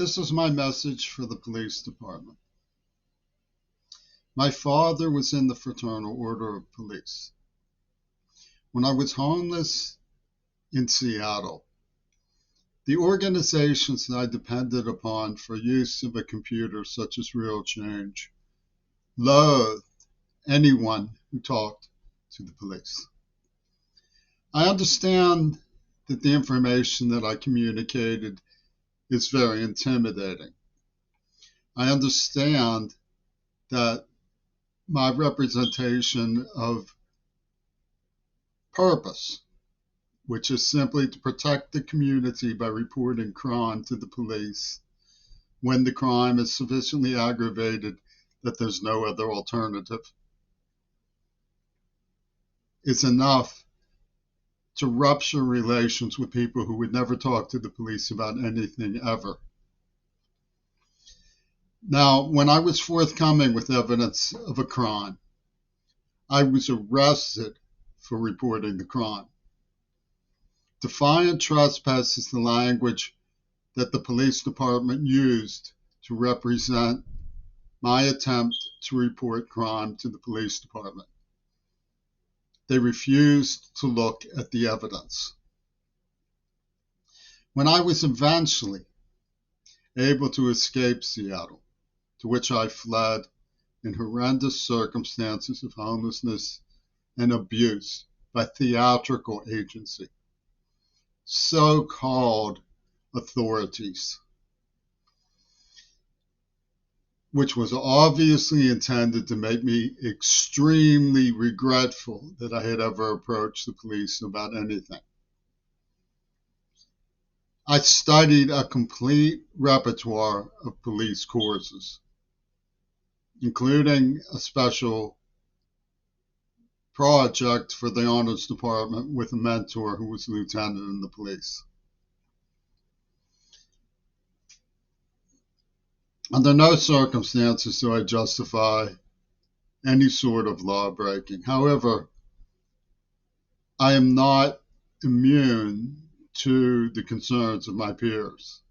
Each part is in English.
This is my message for the police department. My father was in the Fraternal Order of Police. When I was homeless in Seattle, the organizations that I depended upon for use of a computer, such as Real Change, loathed anyone who talked to the police. I understand that the information that I communicated is very intimidating. I understand that my representation of purpose, which is simply to protect the community by reporting crime to the police when the crime is sufficiently aggravated that there's no other alternative, is enough to rupture relations with people who would never talk to the police about anything ever. Now, when I was forthcoming with evidence of a crime, I was arrested for reporting the crime. Defiant trespass is the language that the police department used to represent my attempt to report crime to the police department. They refused to look at the evidence. When I was eventually able to escape Seattle, to which I fled in horrendous circumstances of homelessness and abuse by theatrical agency, so-called authorities, which was obviously intended to make me extremely regretful that I had ever approached the police about anything. I studied a complete repertoire of police courses, including a special project for the honors department with a mentor who was a lieutenant in the police. Under no circumstances do I justify any sort of law breaking. However, I am not immune to the concerns of my peers.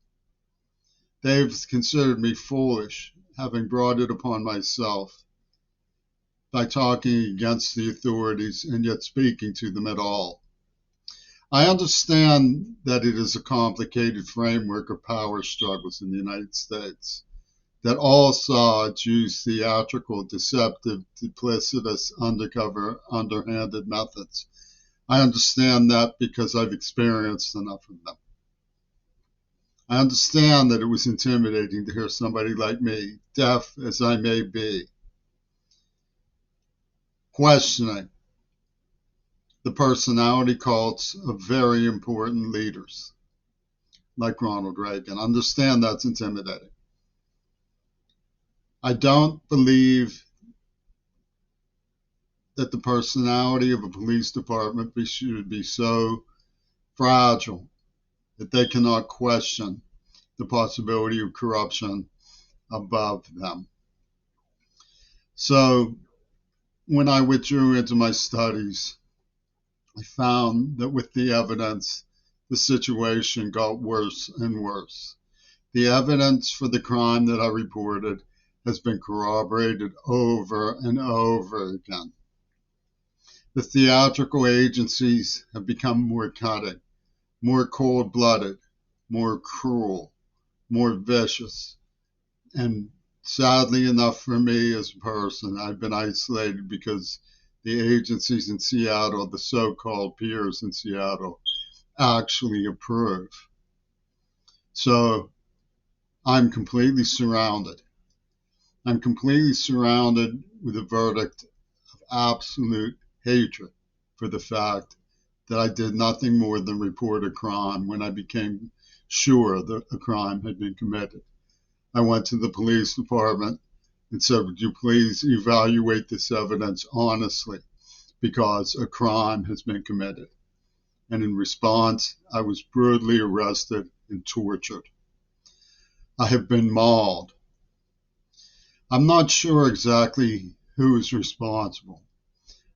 They've considered me foolish, having brought it upon myself by talking against the authorities and yet speaking to them at all. I understand that it is a complicated framework of power struggles in the United States, that all sides use theatrical, deceptive, duplicitous, undercover, underhanded methods. I understand that because I've experienced enough of them. I understand that it was intimidating to hear somebody like me, deaf as I may be, questioning the personality cults of very important leaders like Ronald Reagan. Understand that's intimidating. I don't believe that the personality of a police department should be so fragile that they cannot question the possibility of corruption above them. So when I withdrew into my studies, I found that with the evidence, the situation got worse and worse. The evidence for the crime that I reported has been corroborated over and over again. The theatrical agencies have become more cutting, more cold-blooded, more cruel, more vicious. And sadly enough for me as a person, I've been isolated because the agencies in Seattle, the so-called peers in Seattle, actually approve. So I'm completely surrounded. I'm completely surrounded with a verdict of absolute hatred for the fact that I did nothing more than report a crime when I became sure that a crime had been committed. I went to the police department and said, would you please evaluate this evidence honestly because a crime has been committed. And in response, I was brutally arrested and tortured. I have been mauled. I'm not sure exactly who is responsible.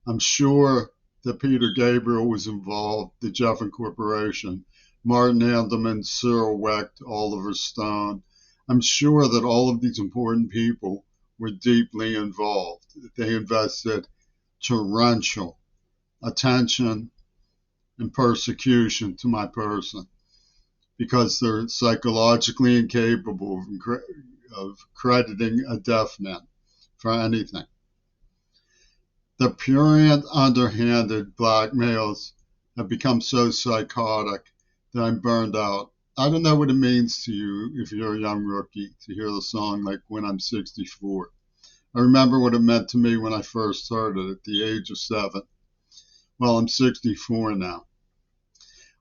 I'm sure that Peter Gabriel was involved, the Jeffin Corporation, Martin Andelman, Cyril Wecht, Oliver Stone, I'm sure that all of these important people were deeply involved. They invested torrential attention and persecution to my person because they're psychologically incapable of crediting a deaf man for anything. The purient, underhanded blackmails have become so psychotic that I'm burned out. I don't know what it means to you if you're a young rookie to hear the song like When I'm 64. I remember what it meant to me when I first heard it at the age of 7. Well, I'm 64 now.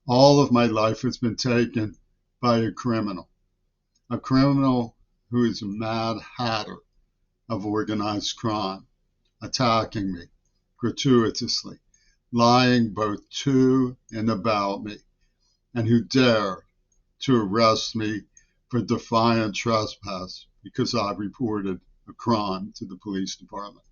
All of my life has been taken by a criminal who is a mad hatter of organized crime, attacking me gratuitously, lying both to and about me, and who dared to arrest me for defiant trespass because I reported a crime to the police department.